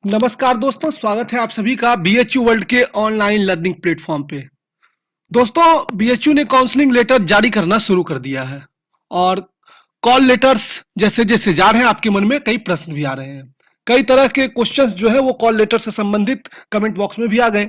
नमस्कार दोस्तों, स्वागत है आप सभी का बीएचयू वर्ल्ड के ऑनलाइन लर्निंग प्लेटफॉर्म पे। दोस्तों, बीएचयू ने काउंसलिंग लेटर जारी करना शुरू कर दिया है और कॉल लेटर्स जैसे जैसे जा रहे हैं आपके मन में कई प्रश्न भी आ रहे हैं। कई तरह के क्वेश्चंस जो है वो कॉल लेटर से संबंधित कमेंट बॉक्स में भी आ गए।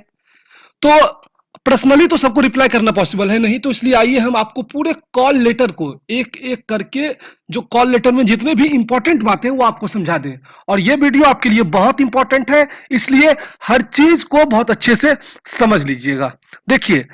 तो पर्सनली तो सबको रिप्लाई करना पॉसिबल है नहीं, तो इसलिए आइए हम आपको पूरे कॉल लेटर को एक एक करके जो कॉल लेटर में जितने भी इंपॉर्टेंट बातें हैं वो आपको समझा दें। और ये वीडियो आपके लिए बहुत इंपॉर्टेंट है, इसलिए हर चीज को बहुत अच्छे से समझ लीजिएगा। देखिए,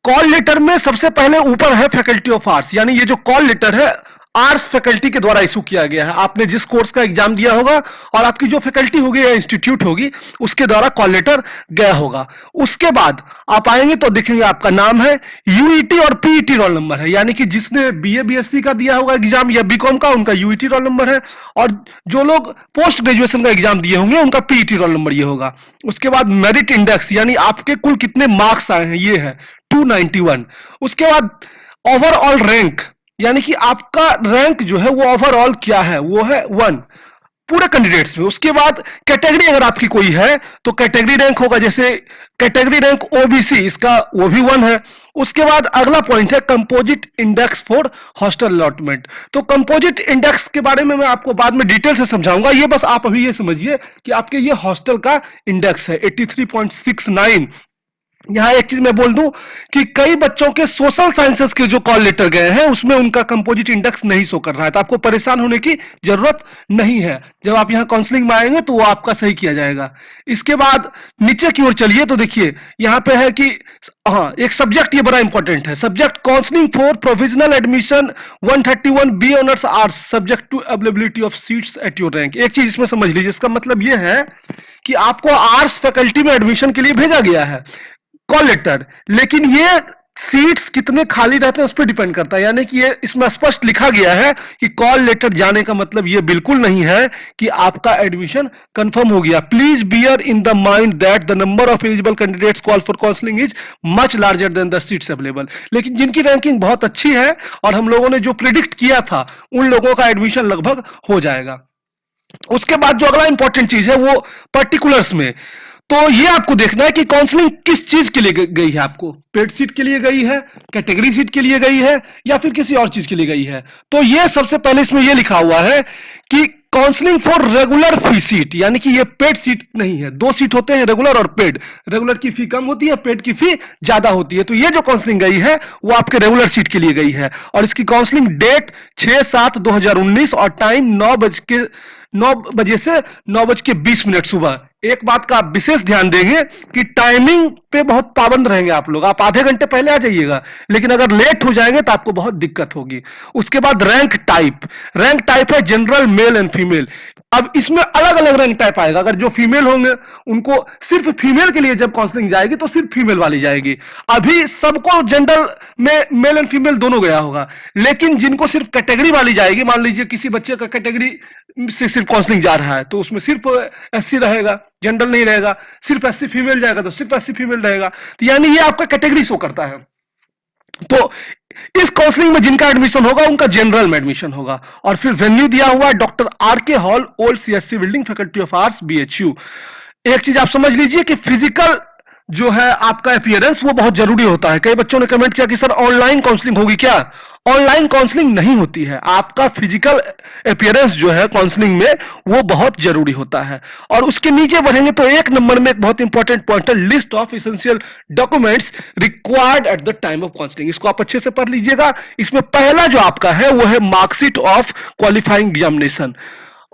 कॉल लेटर में सबसे पहले ऊपर है फैकल्टी ऑफ आर्ट्स, यानी ये जो कॉल लेटर है आर्ट्स फैकल्टी के द्वारा इशू किया गया है। आपने जिस कोर्स का एग्जाम दिया होगा और आपकी जो फैकल्टी होगी या इंस्टीट्यूट होगी उसके द्वारा कॉल लेटर गया होगा। उसके बाद आप आएंगे तो देखेंगे आपका नाम है, यूईटी और पीईटी रोल नंबर है, यानी कि जिसने बीए बीएससी का दिया होगा एग्जाम या बीकॉम का उनका यूईटी रोल नंबर है, और जो लोग पोस्ट ग्रेजुएशन का एग्जाम दिए होंगे उनका पीईटी रोल नंबर ये होगा। उसके बाद मेरिट इंडेक्स, यानी आपके कुल कितने मार्क्स आए हैं, ये है 291। उसके बाद ओवरऑल रैंक, यानी कि आपका रैंक जो है वो ओवरऑल क्या है, वो है 1 पूरे कैंडिडेट्स में। उसके बाद कैटेगरी अगर आपकी कोई है तो कैटेगरी रैंक होगा, जैसे कैटेगरी रैंक ओबीसी, इसका वो भी 1 है। उसके बाद अगला पॉइंट है composite index for hostel allotment. तो कंपोजिट इंडेक्स के बारे में मैं आपको बाद में डिटेल से समझाऊंगा, ये बस आप अभी ये समझिए कि आपके ये हॉस्टल का इंडेक्स है 83.69। यहाँ एक चीज मैं बोल दूं कि कई बच्चों के सोशल साइंसेस के जो कॉल लेटर गए हैं उसमें उनका कंपोजिट इंडेक्स नहीं शो कर रहा है, तो आपको परेशान होने की जरूरत नहीं है। जब आप यहाँ काउंसलिंग में आएंगे तो वो आपका सही किया जाएगा। इसके बाद नीचे की ओर चलिए तो देखिए यहाँ पे है कि हाँ, एक सब्जेक्ट ये बड़ा इंपॉर्टेंट है, subject counselling for provisional admission 131 B honours arts subject to availability of seats at your rank. एक चीज इसमें समझ लीजिए, इसका मतलब ये है कि आपको आर्ट्स फैकल्टी में एडमिशन के लिए भेजा गया है कॉल लेटर, लेकिन ये सीट्स कितने खाली रहते हैं उस पर डिपेंड करता है। यानी कि ये इसमें स्पष्ट लिखा गया है कि कॉल लेटर जाने का मतलब ये बिल्कुल नहीं है कि आपका एडमिशन कंफर्म हो गया। Please bear in the mind that the number of eligible candidates call for counselling is much larger than the seats available. लेकिन जिनकी रैंकिंग बहुत अच्छी है और हम लोगों ने जो प्रिडिक्ट किया था उन लोगों का एडमिशन लगभग हो जाएगा। उसके बाद जो अगला इंपॉर्टेंट चीज है वो पर्टिकुलर्स में, तो ये आपको देखना है कि काउंसलिंग किस चीज के लिए गई है, आपको पेड सीट के लिए गई है, कैटेगरी सीट के लिए गई है या फिर किसी और चीज के लिए गई है। तो ये सबसे पहले इसमें ये लिखा हुआ है कि counselling for regular fee seat, यानी कि ये पेड सीट नहीं है। 2 सीट होते हैं, रेगुलर और पेड। रेगुलर की फी कम होती है, पेड की फी ज्यादा होती है। तो ये जो काउंसलिंग गई है वो आपके रेगुलर सीट के लिए गई है और इसकी काउंसलिंग डेट 6/7/2019 और टाइम 9 बजे से 9:20 सुबह। एक बात का आप विशेष ध्यान देंगे कि टाइमिंग पे बहुत पाबंद रहेंगे आप लोग। आप आधे घंटे पहले आ जाइएगा, लेकिन अगर लेट हो जाएंगे तो आपको बहुत दिक्कत होगी। उसके बाद रैंक टाइप है जनरल, मेल एंड फीमेल। अब इसमें अलग अलग रैंक टाइप आएगा। अगर जो फीमेल होंगे उनको सिर्फ फीमेल के लिए जब काउंसलिंग जाएगी तो सिर्फ फीमेल वाली जाएगी। अभी सबको जनरल में मेल एंड फीमेल दोनों गया होगा, लेकिन जिनको सिर्फ कैटेगरी वाली जाएगी, मान लीजिए किसी बच्चे का कैटेगरी से सिर्फ काउंसलिंग जा रहा है तो उसमें सिर्फ एससी रहेगा, जनरल नहीं रहेगा। सिर्फ एससी फीमेल जाएगा तो सिर्फ एससी फीमेल रहेगा। तो यानी ये आपका कैटेगरी शो करता है। तो इस काउंसलिंग में जिनका एडमिशन होगा उनका जनरल में एडमिशन होगा। और फिर वेन्यू दिया हुआ है डॉक्टर आर के hall, old CSC building, faculty of arts, BHU. एक चीज आप समझ लीजिए कि फिजिकल जो है आपका अपीयरेंस वो बहुत जरूरी होता है। कई बच्चों ने कमेंट किया कि सर ऑनलाइन काउंसलिंग होगी क्या? ऑनलाइन काउंसलिंग नहीं होती है। आपका फिजिकल अपीयरेंस जो है काउंसलिंग में वो बहुत जरूरी होता है। और उसके नीचे बढ़ेंगे तो 1 नंबर में एक बहुत इंपॉर्टेंट पॉइंट है, list of essential documents required at the time of counselling. इसको आप अच्छे से पढ़ लीजिएगा। इसमें पहला जो आपका है वो है marksheet of qualifying examination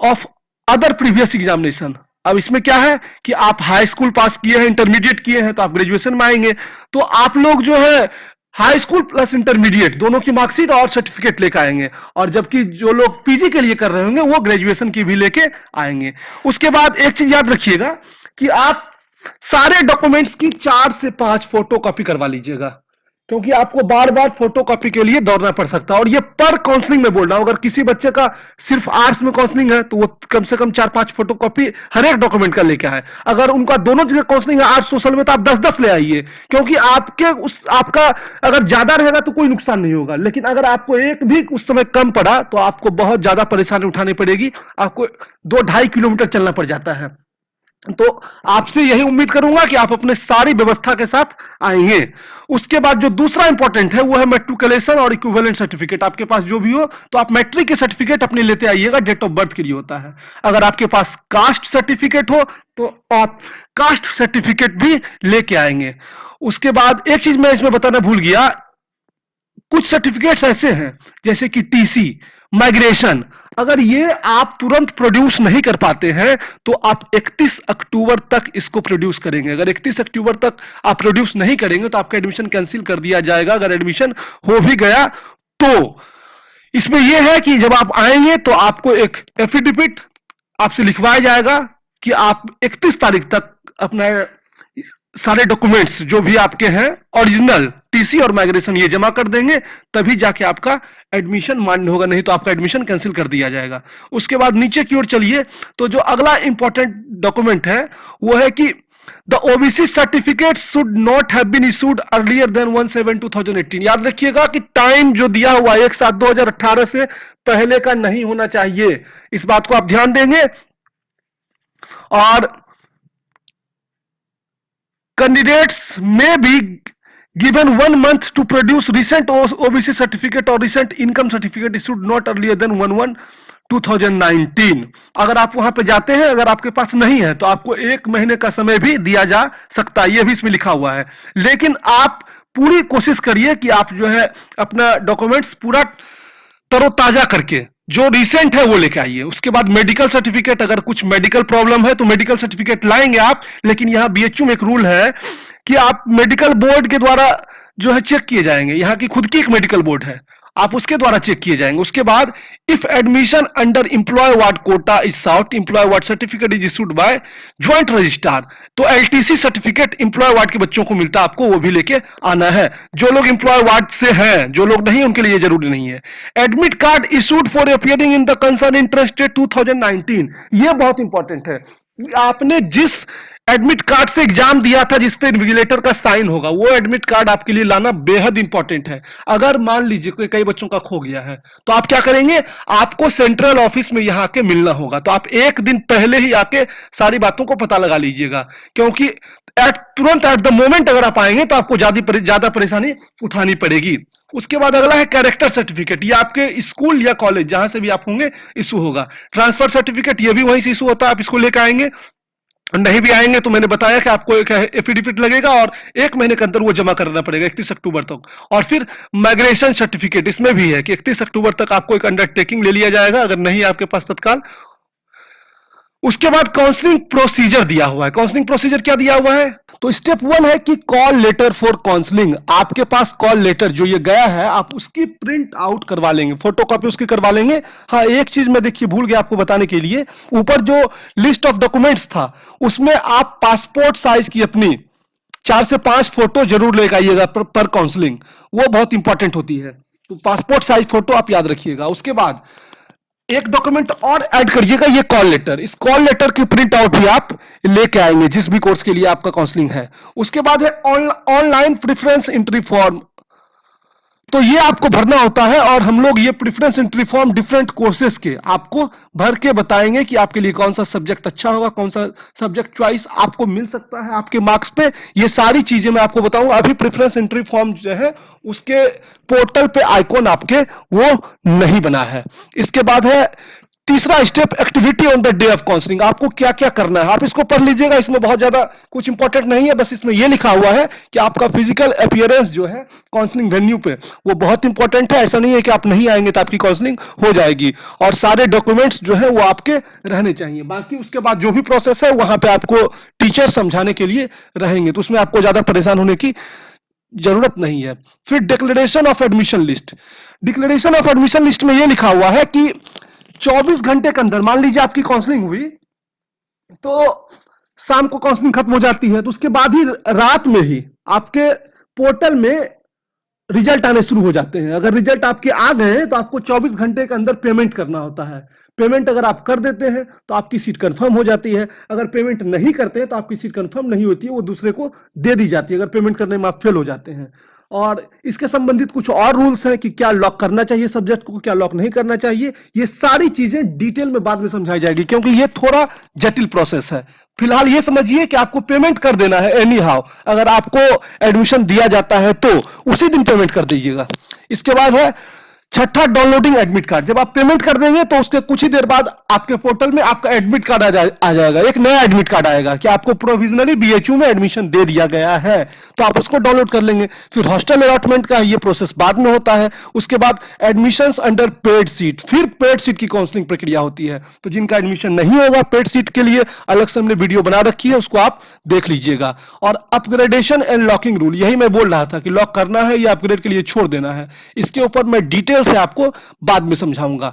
of other previous examination. अब इसमें क्या है कि आप हाई स्कूल पास किए हैं, इंटरमीडिएट किए हैं, तो आप ग्रेजुएशन में आएंगे। तो आप लोग जो है हाई स्कूल प्लस इंटरमीडिएट दोनों की मार्कशीट और सर्टिफिकेट लेकर आएंगे, और जबकि जो लोग पीजी के लिए कर रहे होंगे वो ग्रेजुएशन की भी लेके आएंगे। उसके बाद एक चीज याद रखिएगा कि आप सारे डॉक्यूमेंट्स की 4 से 5 फोटो कॉपी करवा लीजिएगा, क्योंकि आपको बार बार फोटोकॉपी के लिए दौड़ना पड़ सकता है। और ये पर काउंसलिंग में बोल रहा हूं, अगर किसी बच्चे का सिर्फ आर्ट्स में काउंसलिंग है तो वो कम से कम 4-5 फोटोकॉपी हर एक डॉक्यूमेंट का लेके आए। अगर उनका दोनों जगह काउंसलिंग है, आर्ट्स सोशल में, तो आप 10-10 ले आइए, क्योंकि आपका अगर ज्यादा रहेगा तो कोई नुकसान नहीं होगा, लेकिन अगर आपको एक भी उस समय कम पड़ा तो आपको बहुत ज्यादा परेशानी उठानी पड़ेगी। आपको 2-2.5 किलोमीटर चलना पड़ जाता है। तो आपसे यही उम्मीद करूंगा कि आप अपने सारी व्यवस्था के साथ आएंगे। उसके बाद जो दूसरा इंपॉर्टेंट है वो है मैट्रिकुलेशन और इक्विवेलेंट सर्टिफिकेट। आपके पास जो भी हो तो आप मैट्रिक के सर्टिफिकेट अपने लेते आइएगा, डेट ऑफ बर्थ के लिए होता है। अगर आपके पास कास्ट सर्टिफिकेट हो तो आप कास्ट सर्टिफिकेट भी लेके आएंगे। उसके बाद एक चीज मैं इसमें बताना भूल गया, कुछ सर्टिफिकेट्स ऐसे हैं जैसे कि टीसी, माइग्रेशन, अगर ये आप तुरंत प्रोड्यूस नहीं कर पाते हैं तो आप 31 अक्टूबर तक इसको प्रोड्यूस करेंगे। अगर 31 अक्टूबर तक आप प्रोड्यूस नहीं करेंगे तो आपका एडमिशन कैंसिल कर दिया जाएगा। अगर एडमिशन हो भी गया तो इसमें यह है कि जब आप आएंगे तो आपको एक एफिडेविट आपसे लिखवाया जाएगा कि आप 31 तारीख तक अपना सारे डॉक्यूमेंट्स जो भी आपके हैं ओरिजिनल टीसी और माइग्रेशन ये जमा कर देंगे, तभी जाके आपका एडमिशन मान्य होगा, नहीं तो आपका एडमिशन कैंसिल कर दिया जाएगा। उसके बाद नीचे की ओर चलिए तो जो अगला इंपॉर्टेंट डॉक्यूमेंट है वो है कि the OBC certificate should not have been issued earlier than 1/7/2018। याद रखिएगा कि टाइम जो दिया हुआ 1/7/2018 से पहले का नहीं होना चाहिए, इस बात को आप ध्यान देंगे। और candidates may be given 1 month to produce recent OBC certificate or recent income certificate issued not earlier than 1/1/2019। अगर आप वहां पे जाते हैं, अगर आपके पास नहीं है तो आपको 1 महीने का समय भी दिया जा सकता है, यह भी इसमें लिखा हुआ है। लेकिन आप पूरी कोशिश करिए कि आप जो है अपना डॉक्यूमेंट्स पूरा तरोताजा करके जो रिसेंट है वो लेके आइए। उसके बाद मेडिकल सर्टिफिकेट, अगर कुछ मेडिकल प्रॉब्लम है तो मेडिकल सर्टिफिकेट लाएंगे आप, लेकिन यहां बीएचयू में एक रूल है कि आप मेडिकल बोर्ड के द्वारा जो है चेक किए जाएंगे। यहां की खुद की एक मेडिकल बोर्ड है, आप उसके द्वारा चेक किए जाएंगे। उसके बाद if admission under employ ward quota is sought, employ ward certificate is issued by joint registrar, तो एलटीसी सर्टिफिकेट एम्प्लॉय वार्ड के बच्चों को मिलता है, आपको वो भी लेके आना है। जो लोग एम्प्लॉय वार्ड से हैं, जो लोग नहीं उनके लिए जरूरी नहीं है। Admit card issued for appearing in the concern interested 2019, ये बहुत इंपॉर्टेंट है। आपने जिस एडमिट कार्ड से एग्जाम दिया था जिस पे इन्विजिलेटर का साइन होगा, वो एडमिट कार्ड आपके लिए लाना बेहद इंपॉर्टेंट है। अगर मान लीजिए कोई कई बच्चों का खो गया है तो आप क्या करेंगे, आपको सेंट्रल ऑफिस में यहां आके मिलना होगा। तो आप एक दिन पहले ही आके सारी बातों को पता लगा लीजिएगा, क्योंकि तुरंत एट द मोमेंट अगर आप आएंगे तो आपको ज्यादा परेशानी उठानी पड़ेगी। उसके बाद अगला है कैरेक्टर सर्टिफिकेट, ये आपके स्कूल या कॉलेज जहां से भी आप होंगे इशू होगा। ट्रांसफर सर्टिफिकेट ये भी वहीं से इशू होता है, आप इसको लेकर आएंगे। नहीं भी आएंगे तो मैंने बताया कि आपको एक एफिडेविट लगेगा और 1 महीने के अंदर वो जमा करना पड़ेगा 31 अक्टूबर तक। और फिर माइग्रेशन सर्टिफिकेट, इसमें भी है कि 31 अक्टूबर तक आपको एक अंडरटेकिंग ले लिया जाएगा अगर नहीं आपके पास तत्काल। उसके बाद काउंसलिंग प्रोसीजर दिया हुआ है। काउंसलिंग प्रोसीजर क्या दिया हुआ है, तो स्टेप 1 है कि कॉल लेटर फॉर काउंसलिंग। आपके पास कॉल लेटर जो ये गया है आप उसकी प्रिंट आउट करवा लेंगे, फोटोकॉपी उसकी करवा लेंगे। हाँ, एक चीज मैं देखिए भूल गया आपको बताने के लिए, ऊपर जो लिस्ट ऑफ डॉक्यूमेंट्स था उसमें आप पासपोर्ट साइज की अपनी 4 से 5 फोटो जरूर लेकर आइएगा पर काउंसलिंग, वो बहुत इंपॉर्टेंट होती है। तो पासपोर्ट साइज फोटो आप याद रखिएगा। उसके बाद एक डॉक्यूमेंट और ऐड करिएगा, ये कॉल लेटर। इस कॉल लेटर की प्रिंट आउट भी आप लेके आएंगे जिस भी कोर्स के लिए आपका काउंसलिंग है। उसके बाद है ऑनलाइन प्रेफरेंस एंट्री फॉर्म, तो ये आपको भरना होता है और हम लोग ये preference entry form different courses के आपको भर के बताएंगे कि आपके लिए कौन सा सब्जेक्ट अच्छा होगा, कौन सा सब्जेक्ट चॉइस आपको मिल सकता है आपके मार्क्स पे। ये सारी चीजें मैं आपको बताऊंगा। अभी प्रेफरेंस एंट्री फॉर्म जो है उसके पोर्टल पे आइकॉन आपके वो नहीं बना है। इसके बाद है तीसरा step, activity on the day of counselling. आपको क्या क्या करना है आप इसको पढ़ लीजिएगा, इसमें बहुत ज्यादा कुछ इंपॉर्टेंट नहीं है, बस इसमें यह लिखा हुआ है कि आपका फिजिकल अपीयरेंस जो है काउंसलिंग वेन्यू पे वो बहुत इंपॉर्टेंट है। ऐसा नहीं है कि आप नहीं आएंगे तो आपकी काउंसलिंग हो जाएगी, और सारे डॉक्यूमेंट्स जो है वो आपके रहने चाहिए। बाकी उसके बाद जो भी प्रोसेस है वहां पे आपको टीचर समझाने के लिए रहेंगे, तो उसमें आपको ज्यादा परेशान होने की जरूरत नहीं है। फिर declaration of admission list. Declaration of admission list में यह लिखा हुआ है कि 24 घंटे के अंदर, मान लीजिए आपकी काउंसलिंग हुई तो शाम को काउंसलिंग खत्म हो जाती है, तो उसके बाद ही रात में ही आपके पोर्टल में रिजल्ट आने शुरू हो जाते हैं। अगर रिजल्ट आपके आ गए तो आपको 24 घंटे के अंदर पेमेंट करना होता है। पेमेंट अगर आप कर देते हैं तो आपकी सीट कंफर्म हो जाती है, अगर पेमेंट नहीं करते हैं तो आपकी सीट कंफर्म नहीं होती है, वो दूसरे को दे दी जाती है अगर पेमेंट करने में आप फेल हो जाते हैं। और इसके संबंधित कुछ और रूल्स हैं कि क्या लॉक करना चाहिए सब्जेक्ट को, क्या लॉक नहीं करना चाहिए। ये सारी चीजें डिटेल में बाद में समझाई जाएगी, क्योंकि ये थोड़ा जटिल प्रोसेस है। फिलहाल ये समझिए कि आपको पेमेंट कर देना है एनी हाउ। अगर आपको एडमिशन दिया जाता है तो उसी दिन पेमेंट कर दीजिएगा। इसके बाद है छठा, डाउनलोडिंग एडमिट कार्ड। जब आप पेमेंट कर देंगे तो उसके कुछ ही देर बाद आपके पोर्टल में आपका एडमिट कार्ड आ जाएगा। एक नया एडमिट कार्ड आएगा कि आपको प्रोविजनली बीएचयू में एडमिशन दे दिया गया है, तो आप उसको डाउनलोड कर लेंगे। फिर हॉस्टल अलॉटमेंट का ये प्रोसेस बाद में होता है। उसके बाद एडमिशंस अंडर पेड सीट, फिर पेड सीट की काउंसलिंग प्रक्रिया होती है। तो जिनका एडमिशन नहीं होगा पेड सीट के लिए अलग से हमने वीडियो बना रखी है, उसको आप देख लीजिएगा। और अपग्रेडेशन एंड लॉकिंग रूल, यही मैं बोल रहा था कि लॉक करना है या अपग्रेड के लिए छोड़ देना है, इसके ऊपर मैं डिटेल से आपको बाद में समझाऊंगा।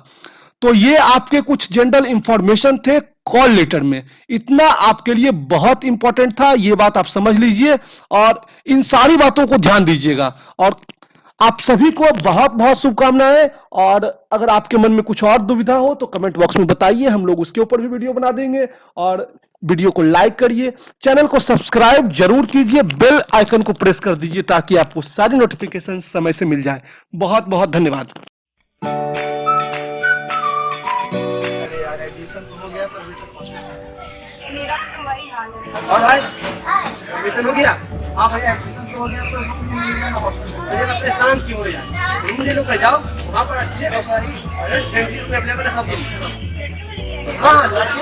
तो ये आपके कुछ जनरल इंफॉर्मेशन थे कॉल लेटर में। इतना आपके लिए बहुत इंपॉर्टेंट था, ये बात आप समझ लीजिए और इन सारी बातों को ध्यान दीजिएगा। और आप सभी को बहुत बहुत शुभकामनाएं। और अगर आपके मन में कुछ और दुविधा हो तो कमेंट बॉक्स में बताइए, हम लोग उसके ऊपर भी वीडियो बना देंगे। और वीडियो को लाइक करिए, चैनल को सब्सक्राइब जरूर कीजिए, बेल आइकन को प्रेस कर दीजिए ताकि आपको सारी नोटिफिकेशन समय से मिल जाए। बहुत बहुत धन्यवाद। मेरा तो वही हाल है। और भाई एडमिशन हो गया? हाँ भाई एडमिशन तो हो गया, तो रूम मिल गया ना हॉस्टल में। मुझे परेशान क्यों हो यार? रूम ले लो, कर जाओ वहाँ पर अच्छे और सारी फैसिलिटी अवेलेबल है सब कुछ। हाँ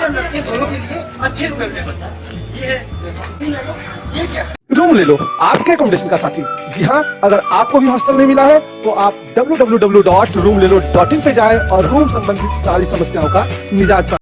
लड़के दोनों के लिए अच्छे रूम अवेलेबल है। ये है, ये क्या रूम ले लो, आपके अकोमोडेशन का साथी। जी हाँ, अगर आपको भी हॉस्टल नहीं मिला है तो आप www.roomlelo.in पे जाएं और रूम संबंधित सारी समस्याओं का निजात